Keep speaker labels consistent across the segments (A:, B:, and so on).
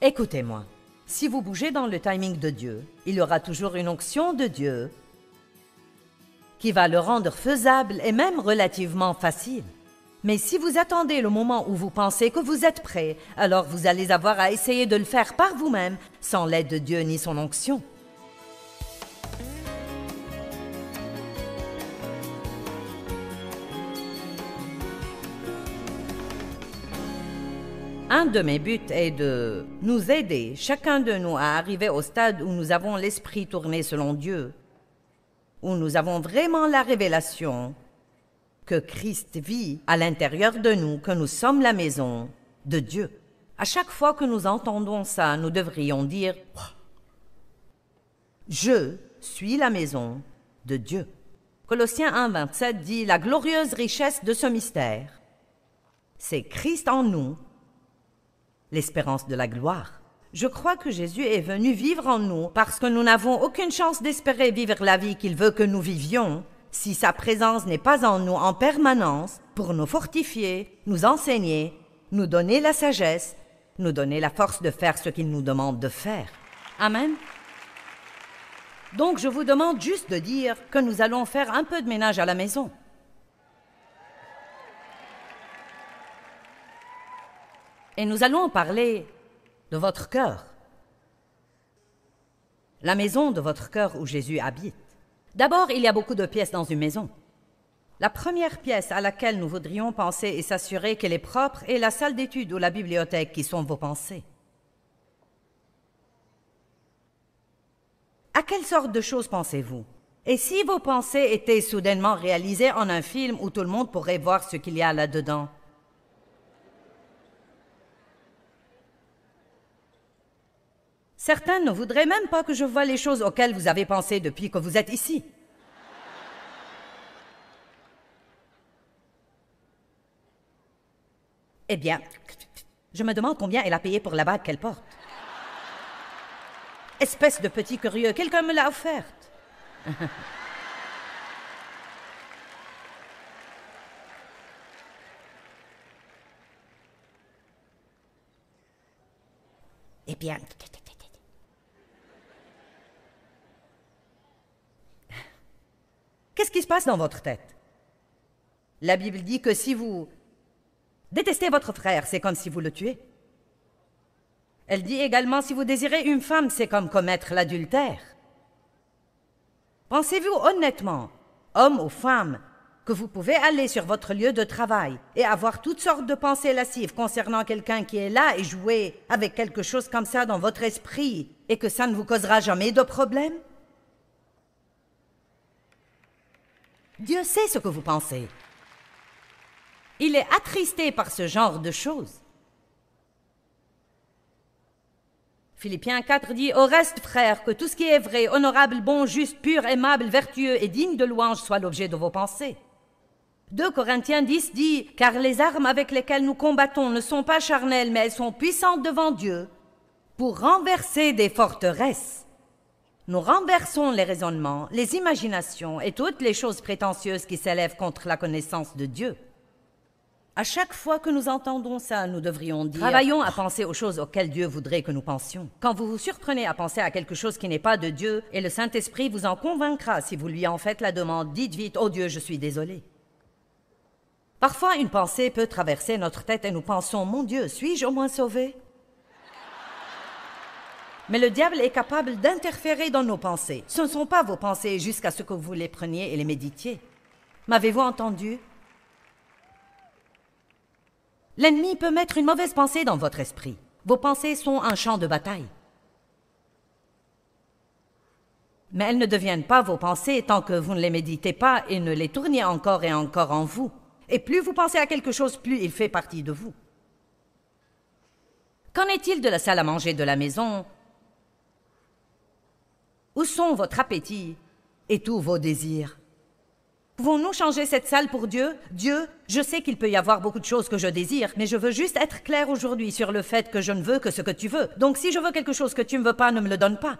A: Écoutez-moi, si vous bougez dans le timing de Dieu, il y aura toujours une onction de Dieu qui va le rendre faisable et même relativement facile. Mais si vous attendez le moment où vous pensez que vous êtes prêt, alors vous allez avoir à essayer de le faire par vous-même, sans l'aide de Dieu ni son onction. Un de mes buts est de nous aider, chacun de nous, à arriver au stade où nous avons l'esprit tourné selon Dieu, où nous avons vraiment la révélation que Christ vit à l'intérieur de nous, que nous sommes la maison de Dieu. À chaque fois que nous entendons ça, nous devrions dire « Je suis la maison de Dieu ». Colossiens 1, 27 dit « La glorieuse richesse de ce mystère, c'est Christ en nous, l'espérance de la gloire. » Je crois que Jésus est venu vivre en nous parce que nous n'avons aucune chance d'espérer vivre la vie qu'il veut que nous vivions si sa présence n'est pas en nous en permanence pour nous fortifier, nous enseigner, nous donner la sagesse, nous donner la force de faire ce qu'il nous demande de faire. Amen. Donc je vous demande juste de dire que nous allons faire un peu de ménage à la maison. Et nous allons parler de votre cœur. La maison de votre cœur où Jésus habite. D'abord, il y a beaucoup de pièces dans une maison. La première pièce à laquelle nous voudrions penser et s'assurer qu'elle est propre est la salle d'études ou la bibliothèque qui sont vos pensées. À quelle sorte de choses pensez-vous? Et si vos pensées étaient soudainement réalisées en un film où tout le monde pourrait voir ce qu'il y a là-dedans? Certains ne voudraient même pas que je voie les choses auxquelles vous avez pensé depuis que vous êtes ici. Eh bien, je me demande combien elle a payé pour la bague qu'elle porte. Espèce de petit curieux, quelqu'un me l'a offerte. Eh bien... Qu'est-ce qui se passe dans votre tête? La Bible dit que si vous détestez votre frère, c'est comme si vous le tuez. Elle dit également, si vous désirez une femme, c'est comme commettre l'adultère. Pensez-vous honnêtement, homme ou femme, que vous pouvez aller sur votre lieu de travail et avoir toutes sortes de pensées lascives concernant quelqu'un qui est là et jouer avec quelque chose comme ça dans votre esprit et que ça ne vous causera jamais de problème? Dieu sait ce que vous pensez. Il est attristé par ce genre de choses. Philippiens 4 dit « Au reste, frères, que tout ce qui est vrai, honorable, bon, juste, pur, aimable, vertueux et digne de louange soit l'objet de vos pensées. » 2 Corinthiens 10 dit « Car les armes avec lesquelles nous combattons ne sont pas charnelles, mais elles sont puissantes devant Dieu pour renverser des forteresses. » Nous renversons les raisonnements, les imaginations et toutes les choses prétentieuses qui s'élèvent contre la connaissance de Dieu. À chaque fois que nous entendons ça, nous devrions dire « Travaillons à penser aux choses auxquelles Dieu voudrait que nous pensions. » Quand vous vous surprenez à penser à quelque chose qui n'est pas de Dieu, et le Saint-Esprit vous en convaincra si vous lui en faites la demande, dites vite « Oh Dieu, je suis désolé. » Parfois, une pensée peut traverser notre tête et nous pensons « Mon Dieu, suis-je au moins sauvé ?» Mais le diable est capable d'interférer dans nos pensées. Ce ne sont pas vos pensées jusqu'à ce que vous les preniez et les méditiez. M'avez-vous entendu? L'ennemi peut mettre une mauvaise pensée dans votre esprit. Vos pensées sont un champ de bataille. Mais elles ne deviennent pas vos pensées tant que vous ne les méditez pas et ne les tournez encore et encore en vous. Et plus vous pensez à quelque chose, plus il fait partie de vous. Qu'en est-il de la salle à manger de la maison? Où sont votre appétit et tous vos désirs? Pouvons-nous changer cette salle pour Dieu? Dieu, je sais qu'il peut y avoir beaucoup de choses que je désire, mais je veux juste être clair aujourd'hui sur le fait que je ne veux que ce que tu veux. Donc si je veux quelque chose que tu ne veux pas, ne me le donne pas.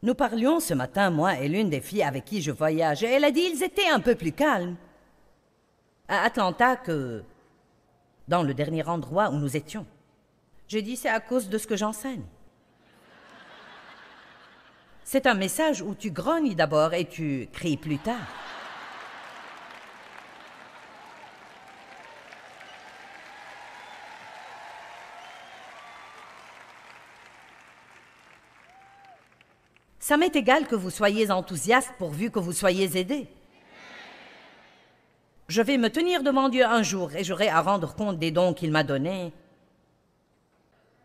A: Nous parlions ce matin, moi et l'une des filles avec qui je voyage, et elle a dit ils étaient un peu plus calmes à Atlanta que dans le dernier endroit où nous étions. J'ai dit, c'est à cause de ce que j'enseigne. C'est un message où tu grognes d'abord et tu cries plus tard. Ça m'est égal que vous soyez enthousiaste pourvu que vous soyez aidé. Je vais me tenir devant Dieu un jour et j'aurai à rendre compte des dons qu'il m'a donnés.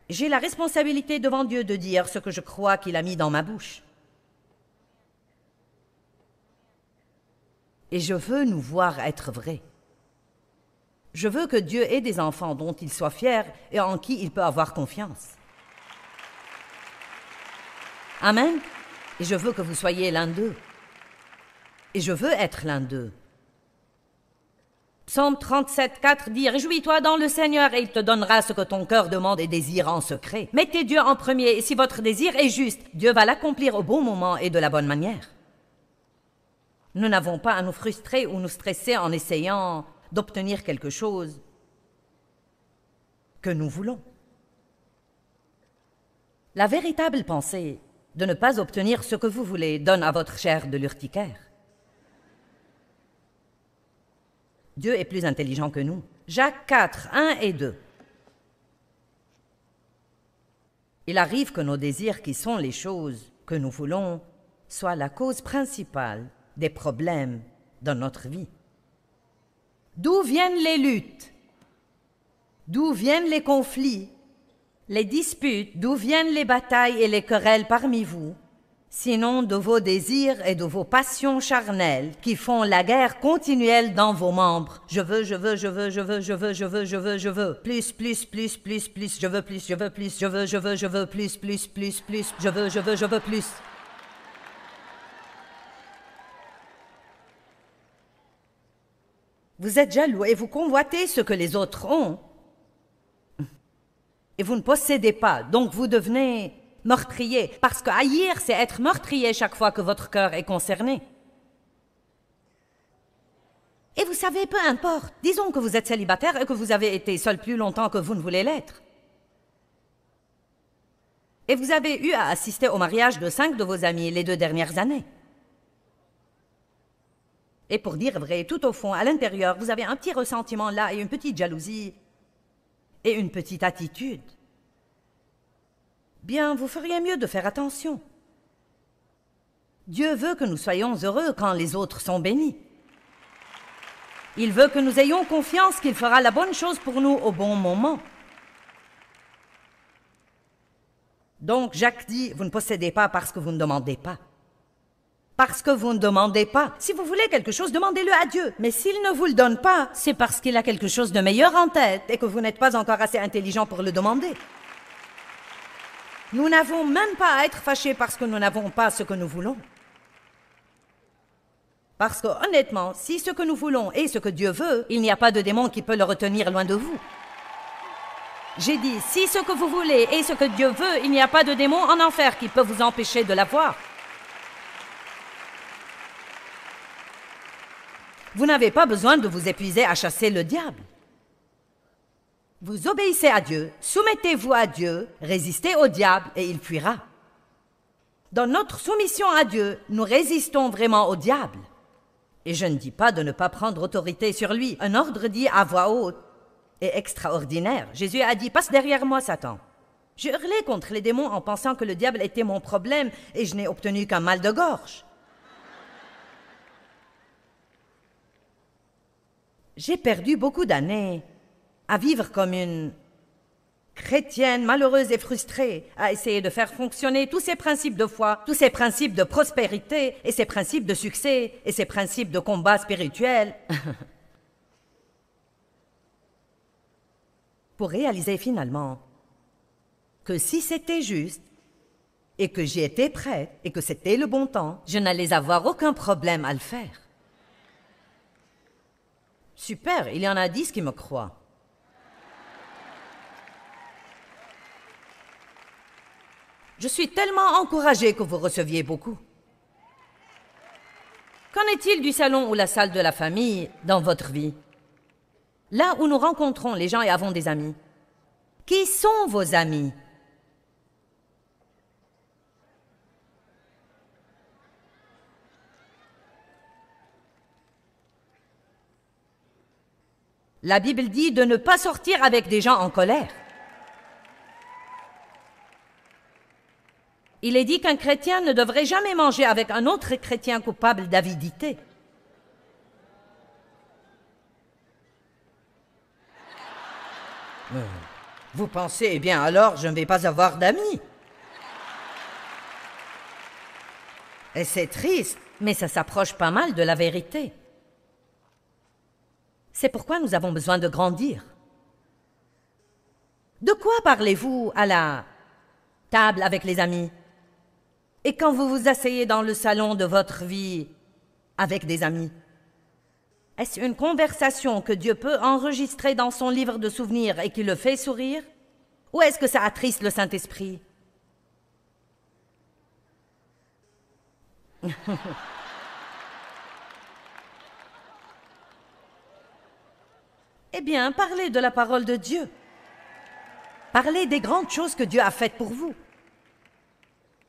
A: J'ai la responsabilité devant Dieu de dire ce que je crois qu'il a mis dans ma bouche. Et je veux nous voir être vrais. Je veux que Dieu ait des enfants dont il soit fier et en qui il peut avoir confiance. Amen. Et je veux que vous soyez l'un d'eux. Et je veux être l'un d'eux. Psaume 37, 4 dit « Réjouis-toi dans le Seigneur et il te donnera ce que ton cœur demande et désire en secret. Mettez Dieu en premier et si votre désir est juste, Dieu va l'accomplir au bon moment et de la bonne manière. » Nous n'avons pas à nous frustrer ou nous stresser en essayant d'obtenir quelque chose que nous voulons. La véritable pensée de ne pas obtenir ce que vous voulez donne à votre chair de l'urticaire. Dieu est plus intelligent que nous. Jacques 4, 1 et 2. Il arrive que nos désirs, qui sont les choses que nous voulons, soient la cause principale des problèmes dans notre vie. D'où viennent les luttes? D'où viennent les conflits? Les disputes, d'où viennent les batailles et les querelles parmi vous, sinon de vos désirs et de vos passions charnelles qui font la guerre continuelle dans vos membres. Je veux, je veux, je veux, je veux, je veux, je veux, je veux, je veux, plus, plus, plus, plus, plus, je veux plus, je veux plus, je veux, je veux, je veux, plus, plus, plus, plus, je veux, je veux, je veux plus. Vous êtes jaloux et vous convoitez ce que les autres ont. Et vous ne possédez pas, donc vous devenez meurtrier. Parce que haïr, c'est être meurtrier chaque fois que votre cœur est concerné. Et vous savez, peu importe. Disons que vous êtes célibataire et que vous avez été seul plus longtemps que vous ne voulez l'être. Et vous avez eu à assister au mariage de 5 de vos amis les 2 dernières années. Et pour dire vrai, tout au fond, à l'intérieur, vous avez un petit ressentiment là et une petite jalousie et une petite attitude. Bien, vous feriez mieux de faire attention. Dieu veut que nous soyons heureux quand les autres sont bénis. Il veut que nous ayons confiance qu'il fera la bonne chose pour nous au bon moment. Donc Jacques dit, vous ne possédez pas parce que vous ne demandez pas. Parce que vous ne demandez pas. Si vous voulez quelque chose, demandez-le à Dieu. Mais s'il ne vous le donne pas, c'est parce qu'il a quelque chose de meilleur en tête et que vous n'êtes pas encore assez intelligent pour le demander. Nous n'avons même pas à être fâchés parce que nous n'avons pas ce que nous voulons. Parce que, honnêtement, si ce que nous voulons est ce que Dieu veut, il n'y a pas de démon qui peut le retenir loin de vous. J'ai dit, si ce que vous voulez est ce que Dieu veut, il n'y a pas de démon en enfer qui peut vous empêcher de l'avoir. Vous n'avez pas besoin de vous épuiser à chasser le diable. Vous obéissez à Dieu, soumettez-vous à Dieu, résistez au diable et il fuira. Dans notre soumission à Dieu, nous résistons vraiment au diable. Et je ne dis pas de ne pas prendre autorité sur lui. Un ordre dit à voix haute et extraordinaire. Jésus a dit, passe derrière moi, Satan. J'ai hurlé contre les démons en pensant que le diable était mon problème et je n'ai obtenu qu'un mal de gorge. J'ai perdu beaucoup d'années à vivre comme une chrétienne malheureuse et frustrée, à essayer de faire fonctionner tous ces principes de foi, tous ces principes de prospérité et ces principes de succès et ces principes de combat spirituel pour réaliser finalement que si c'était juste et que j'y étais prête et que c'était le bon temps, je n'allais avoir aucun problème à le faire. Super, il y en a 10 qui me croient. Je suis tellement encouragée que vous receviez beaucoup. Qu'en est-il du salon ou la salle de la famille dans votre vie? là où nous rencontrons les gens et avons des amis. Qui sont vos amis? La Bible dit de ne pas sortir avec des gens en colère. Il est dit qu'un chrétien ne devrait jamais manger avec un autre chrétien coupable d'avidité. Vous pensez, eh bien alors, je ne vais pas avoir d'amis. Et c'est triste, mais ça s'approche pas mal de la vérité. C'est pourquoi nous avons besoin de grandir. De quoi parlez-vous à la table avec les amis? Et quand vous vous asseyez dans le salon de votre vie avec des amis? Est-ce une conversation que Dieu peut enregistrer dans son livre de souvenirs et qui le fait sourire? Ou est-ce que ça attriste le Saint-Esprit? Eh bien, parlez de la parole de Dieu. Parlez des grandes choses que Dieu a faites pour vous.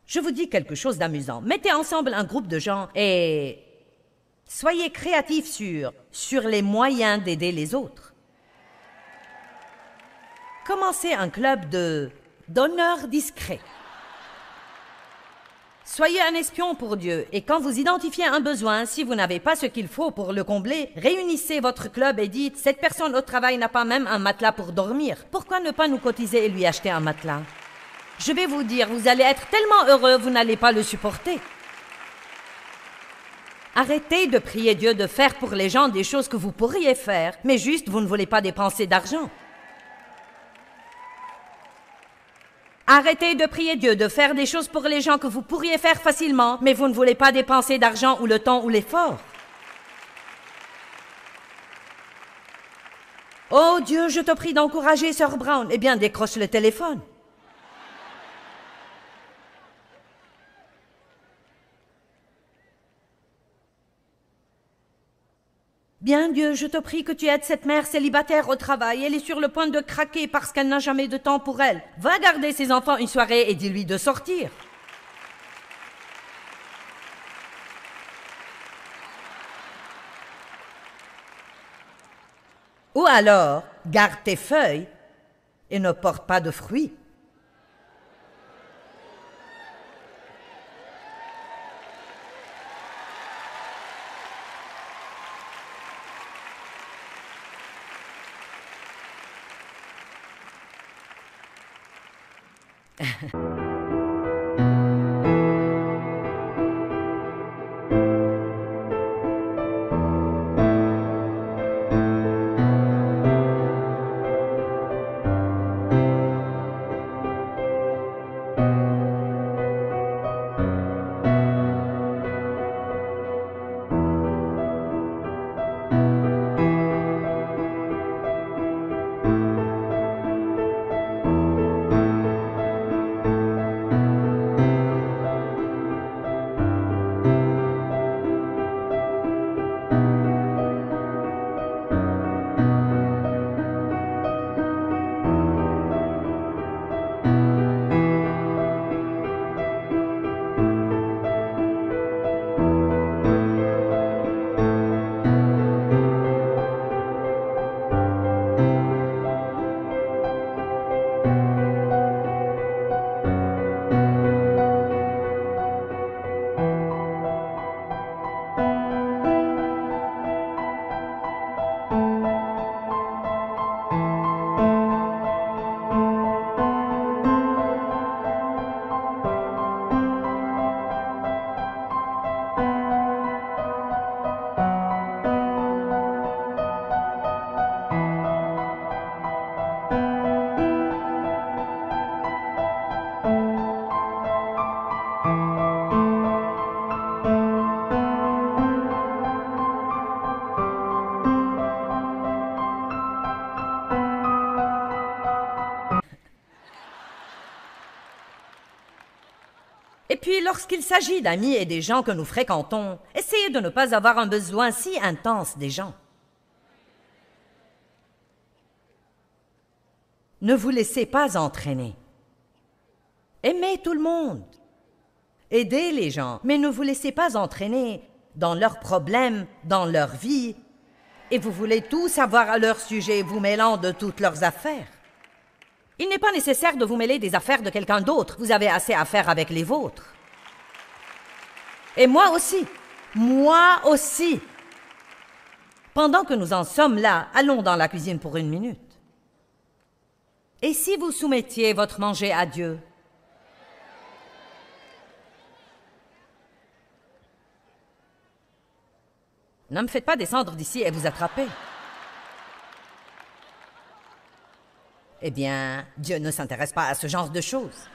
A: Je vous dis quelque chose d'amusant. Mettez ensemble un groupe de gens et soyez créatifs sur les moyens d'aider les autres. Commencez un club de donneurs discrets. Soyez un espion pour Dieu, et quand vous identifiez un besoin, si vous n'avez pas ce qu'il faut pour le combler, réunissez votre club et dites « Cette personne au travail n'a pas même un matelas pour dormir. Pourquoi ne pas nous cotiser et lui acheter un matelas ?» Je vais vous dire, vous allez être tellement heureux, vous n'allez pas le supporter. Arrêtez de prier Dieu de faire pour les gens des choses que vous pourriez faire, mais juste vous ne voulez pas dépenser d'argent. Arrêtez de prier Dieu de faire des choses pour les gens que vous pourriez faire facilement, mais vous ne voulez pas dépenser d'argent ou le temps ou l'effort. Oh Dieu, je te prie d'encourager Sœur Brown. Eh bien, décroche le téléphone. Bien Dieu, je te prie que tu aides cette mère célibataire au travail. Elle est sur le point de craquer parce qu'elle n'a jamais de temps pour elle. Va garder ses enfants une soirée et dis-lui de sortir. Ou alors, garde tes feuilles et ne porte pas de fruits. Et puis, lorsqu'il s'agit d'amis et des gens que nous fréquentons, essayez de ne pas avoir un besoin si intense des gens. Ne vous laissez pas entraîner. Aimez tout le monde. Aidez les gens, mais ne vous laissez pas entraîner dans leurs problèmes, dans leur vie, et vous voulez tout savoir à leur sujet, vous mêlant de toutes leurs affaires. Il n'est pas nécessaire de vous mêler des affaires de quelqu'un d'autre. Vous avez assez à faire avec les vôtres. Et moi aussi. Moi aussi. Pendant que nous en sommes là, allons dans la cuisine pour 1 minute. Et si vous soumettiez votre manger à Dieu? Ne me faites pas descendre d'ici et vous attraper. Eh bien, Dieu ne s'intéresse pas à ce genre de choses.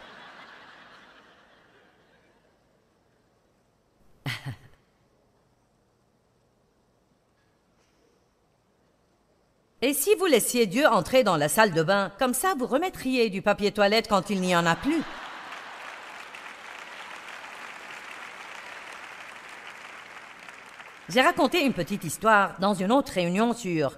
A: Et si vous laissiez Dieu entrer dans la salle de bain, comme ça vous remettriez du papier toilette quand il n'y en a plus. J'ai raconté une petite histoire dans une autre réunion sur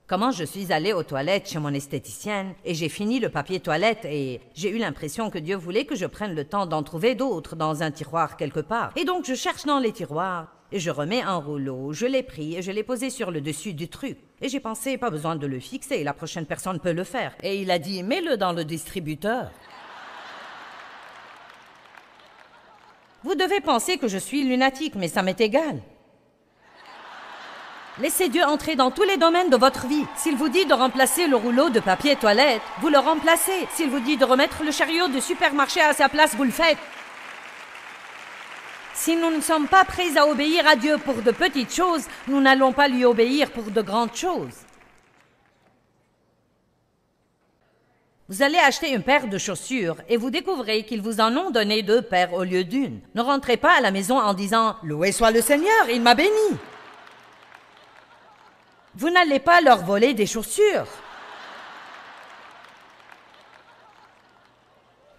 A: comment je suis allée aux toilettes chez mon esthéticienne et j'ai fini le papier toilette et j'ai eu l'impression que Dieu voulait que je prenne le temps d'en trouver d'autres dans un tiroir quelque part. Et donc je cherche dans les tiroirs et je remets un rouleau, je l'ai pris et je l'ai posé sur le dessus du truc. Et j'ai pensé, pas besoin de le fixer, la prochaine personne peut le faire. Et il a dit, mets-le dans le distributeur. Vous devez penser que je suis lunatique, mais ça m'est égal. Laissez Dieu entrer dans tous les domaines de votre vie. S'il vous dit de remplacer le rouleau de papier toilette, vous le remplacez. S'il vous dit de remettre le chariot de supermarché à sa place, vous le faites. Si nous ne sommes pas prêts à obéir à Dieu pour de petites choses, nous n'allons pas lui obéir pour de grandes choses. Vous allez acheter une paire de chaussures et vous découvrez qu'ils vous en ont donné 2 paires au lieu d'une. Ne rentrez pas à la maison en disant « Loué soit le Seigneur, il m'a béni ». Vous n'allez pas leur voler des chaussures.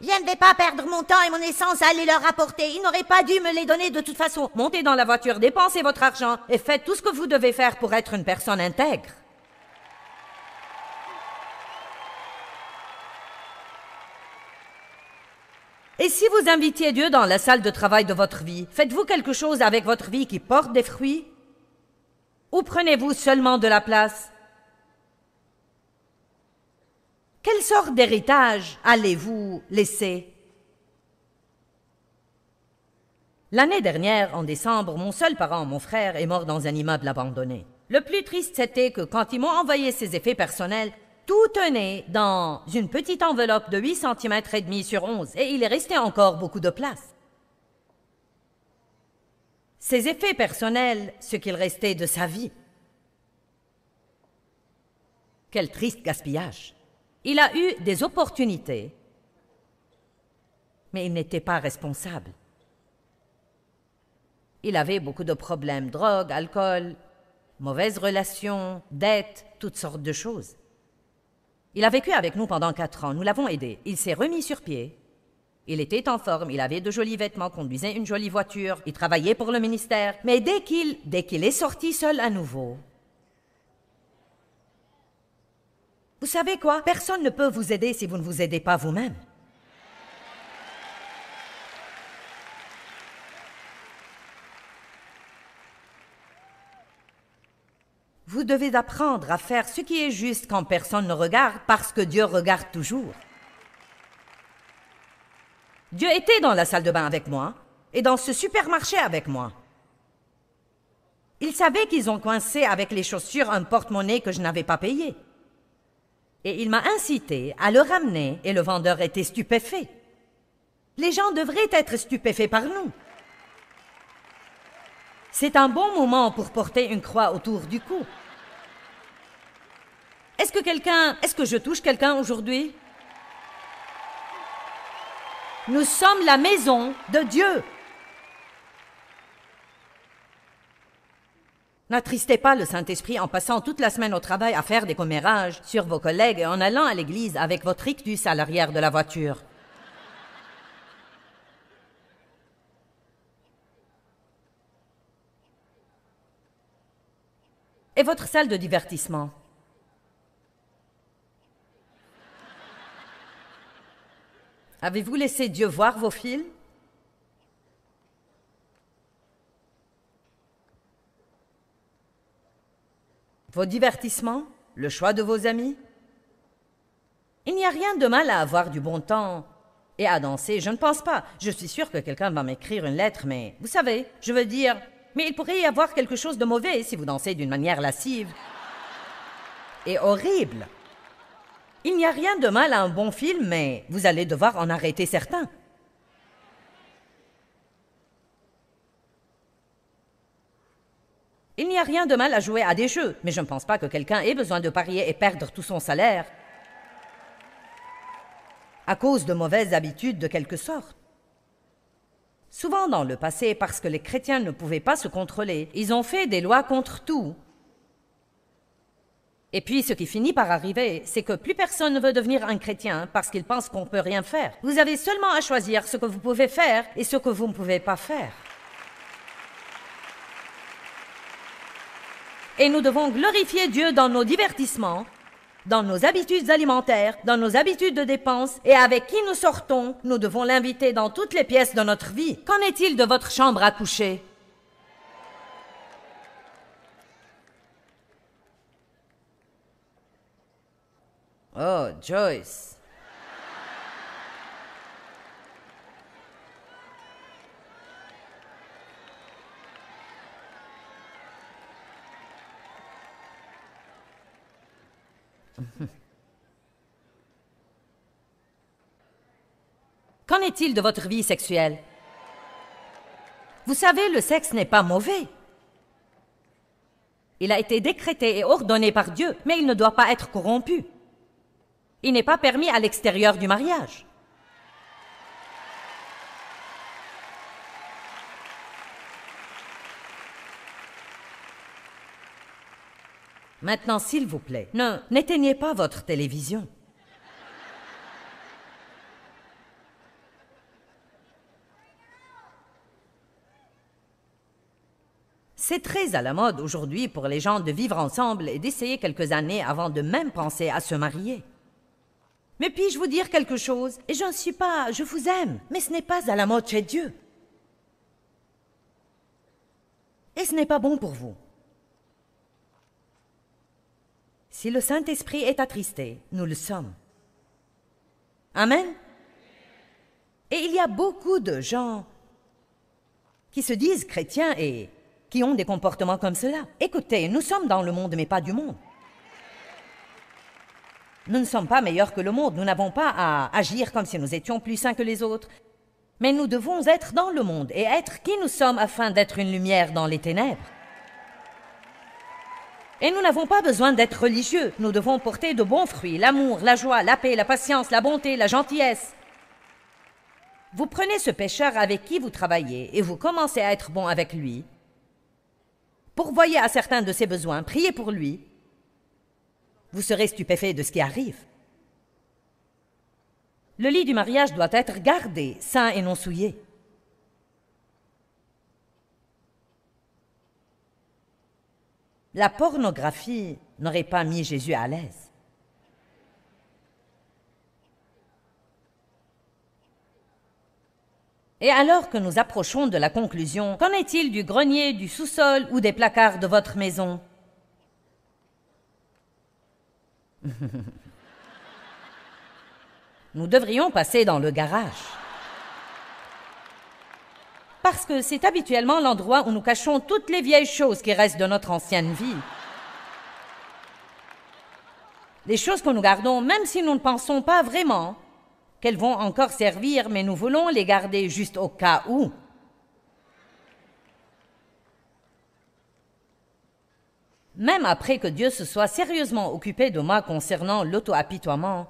B: Je ne vais pas perdre mon temps et mon essence à aller leur rapporter. Ils n'auraient pas dû me les donner de toute façon.
A: Montez dans la voiture, dépensez votre argent et faites tout ce que vous devez faire pour être une personne intègre. Et si vous invitiez Dieu dans la salle de travail de votre vie, faites-vous quelque chose avec votre vie qui porte des fruits? Ou prenez-vous seulement de la place? Quelle sorte d'héritage allez-vous laisser? L'année dernière, en décembre, mon seul parent, mon frère, est mort dans un immeuble abandonné. Le plus triste, c'était que quand ils m'ont envoyé ses effets personnels, tout tenait dans une petite enveloppe de 8 cm et demi sur 11, et il est resté encore beaucoup de place. Ses effets personnels, ce qu'il restait de sa vie. Quel triste gaspillage! Il a eu des opportunités, mais il n'était pas responsable. Il avait beaucoup de problèmes, drogue, alcool, mauvaises relations, dettes, toutes sortes de choses. Il a vécu avec nous pendant 4 ans, nous l'avons aidé. Il s'est remis sur pied. Il était en forme, il avait de jolis vêtements, conduisait une jolie voiture, il travaillait pour le ministère. Mais dès qu'il est sorti seul à nouveau, vous savez quoi? Personne ne peut vous aider si vous ne vous aidez pas vous-même. Vous devez apprendre à faire ce qui est juste quand personne ne regarde, parce que Dieu regarde toujours. Dieu était dans la salle de bain avec moi et dans ce supermarché avec moi. Il savait qu'ils ont coincé avec les chaussures un porte-monnaie que je n'avais pas payé. Et il m'a incité à le ramener et le vendeur était stupéfait. Les gens devraient être stupéfaits par nous. C'est un bon moment pour porter une croix autour du cou. Est-ce que je touche quelqu'un aujourd'hui? Nous sommes la maison de Dieu. N'attristez pas le Saint-Esprit en passant toute la semaine au travail à faire des commérages sur vos collègues et en allant à l'église avec votre rictus à l'arrière de la voiture. Et votre salle de divertissement? Avez-vous laissé Dieu voir vos films? Vos divertissements? Le choix de vos amis? Il n'y a rien de mal à avoir du bon temps et à danser, je ne pense pas. Je suis sûre que quelqu'un va m'écrire une lettre, mais vous savez, je veux dire, mais il pourrait y avoir quelque chose de mauvais si vous dansez d'une manière lascive et horrible. Il n'y a rien de mal à un bon film, mais vous allez devoir en arrêter certains. Il n'y a rien de mal à jouer à des jeux, mais je ne pense pas que quelqu'un ait besoin de parier et perdre tout son salaire à cause de mauvaises habitudes de quelque sorte. Souvent dans le passé, parce que les chrétiens ne pouvaient pas se contrôler, ils ont fait des lois contre tout. Et puis ce qui finit par arriver, c'est que plus personne ne veut devenir un chrétien parce qu'il pense qu'on ne peut rien faire. Vous avez seulement à choisir ce que vous pouvez faire et ce que vous ne pouvez pas faire. Et nous devons glorifier Dieu dans nos divertissements, dans nos habitudes alimentaires, dans nos habitudes de dépenses, et avec qui nous sortons, nous devons l'inviter dans toutes les pièces de notre vie. Qu'en est-il de votre chambre à coucher? Oh, Joyce. Qu'en est-il de votre vie sexuelle? Vous savez, le sexe n'est pas mauvais. Il a été décrété et ordonné par Dieu, mais il ne doit pas être corrompu. Il n'est pas permis à l'extérieur du mariage. Maintenant, s'il vous plaît, n'éteignez pas votre télévision. C'est très à la mode aujourd'hui pour les gens de vivre ensemble et d'essayer quelques années avant de même penser à se marier. Mais puis-je vous dire quelque chose? Et je vous aime, mais ce n'est pas à la mode chez Dieu. Et ce n'est pas bon pour vous. Si le Saint-Esprit est attristé, nous le sommes. Amen. Et il y a beaucoup de gens qui se disent chrétiens et qui ont des comportements comme cela. Écoutez, nous sommes dans le monde, mais pas du monde. Nous ne sommes pas meilleurs que le monde, nous n'avons pas à agir comme si nous étions plus saints que les autres. Mais nous devons être dans le monde et être qui nous sommes afin d'être une lumière dans les ténèbres. Et nous n'avons pas besoin d'être religieux, nous devons porter de bons fruits, l'amour, la joie, la paix, la patience, la bonté, la gentillesse. Vous prenez ce pécheur avec qui vous travaillez et vous commencez à être bon avec lui. Pourvoyez à certains de ses besoins, priez pour lui. Vous serez stupéfait de ce qui arrive. Le lit du mariage doit être gardé, sain et non souillé. La pornographie n'aurait pas mis Jésus à l'aise. Et alors que nous approchons de la conclusion, qu'en est-il du grenier, du sous-sol ou des placards de votre maison? Nous devrions passer dans le garage. Parce que c'est habituellement l'endroit où nous cachons toutes les vieilles choses qui restent de notre ancienne vie. Des choses que nous gardons même si nous ne pensons pas vraiment qu'elles vont encore servir, mais nous voulons les garder juste au cas où. Même après que Dieu se soit sérieusement occupé de moi concernant l'auto-apitoiement,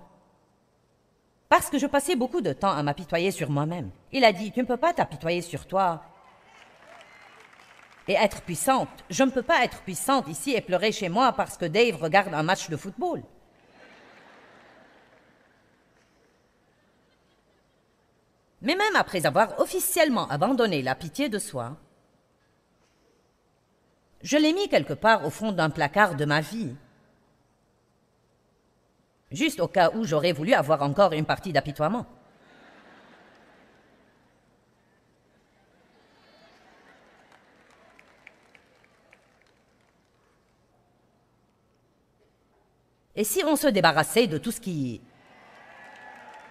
A: parce que je passais beaucoup de temps à m'apitoyer sur moi-même. Il a dit, tu ne peux pas t'apitoyer sur toi et être puissante. Je ne peux pas être puissante ici et pleurer chez moi parce que Dave regarde un match de football. Mais même après avoir officiellement abandonné la pitié de soi, je l'ai mis quelque part au fond d'un placard de ma vie. Juste au cas où j'aurais voulu avoir encore une partie d'apitoiement. Et si on se débarrassait de tout ce qui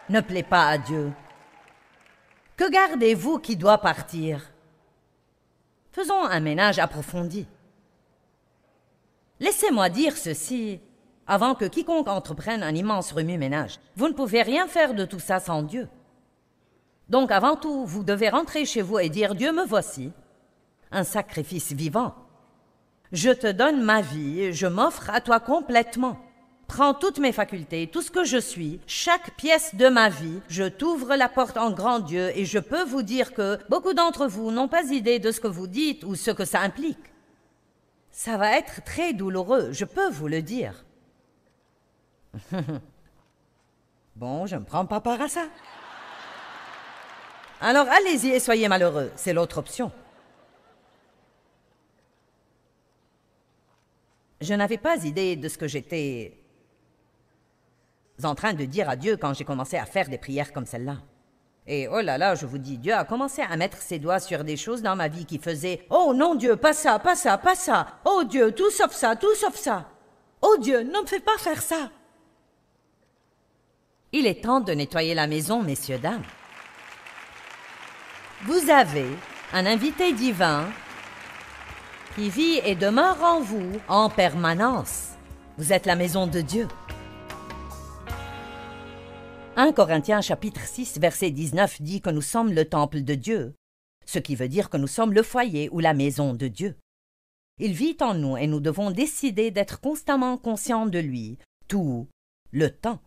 A: ne plaît pas à Dieu? Que gardez-vous qui doit partir? Faisons un ménage approfondi. Laissez-moi dire ceci, avant que quiconque entreprenne un immense remue-ménage. Vous ne pouvez rien faire de tout ça sans Dieu. Donc avant tout, vous devez rentrer chez vous et dire « Dieu, me voici, un sacrifice vivant. Je te donne ma vie, je m'offre à toi complètement. Prends toutes mes facultés, tout ce que je suis, chaque pièce de ma vie, je t'ouvre la porte en grand Dieu et je peux vous dire que beaucoup d'entre vous n'ont pas idée de ce que vous dites ou ce que ça implique. Ça va être très douloureux, je peux vous le dire. » Bon, je ne prends pas part à ça. Alors allez-y et soyez malheureux, c'est l'autre option. Je n'avais pas idée de ce que j'étais en train de dire à Dieu quand j'ai commencé à faire des prières comme celle-là. Et oh là là, je vous dis, Dieu a commencé à mettre ses doigts sur des choses dans ma vie qui faisaient « Oh non Dieu, pas ça, pas ça, pas ça! Oh Dieu, tout sauf ça, tout sauf ça! Oh Dieu, ne me fais pas faire ça! » Il est temps de nettoyer la maison, messieurs, dames. Vous avez un invité divin qui vit et demeure en vous en permanence. Vous êtes la maison de Dieu. 1 Corinthiens chapitre 6 verset 19 dit que nous sommes le temple de Dieu, ce qui veut dire que nous sommes le foyer ou la maison de Dieu. Il vit en nous et nous devons décider d'être constamment conscients de lui, tout le temps.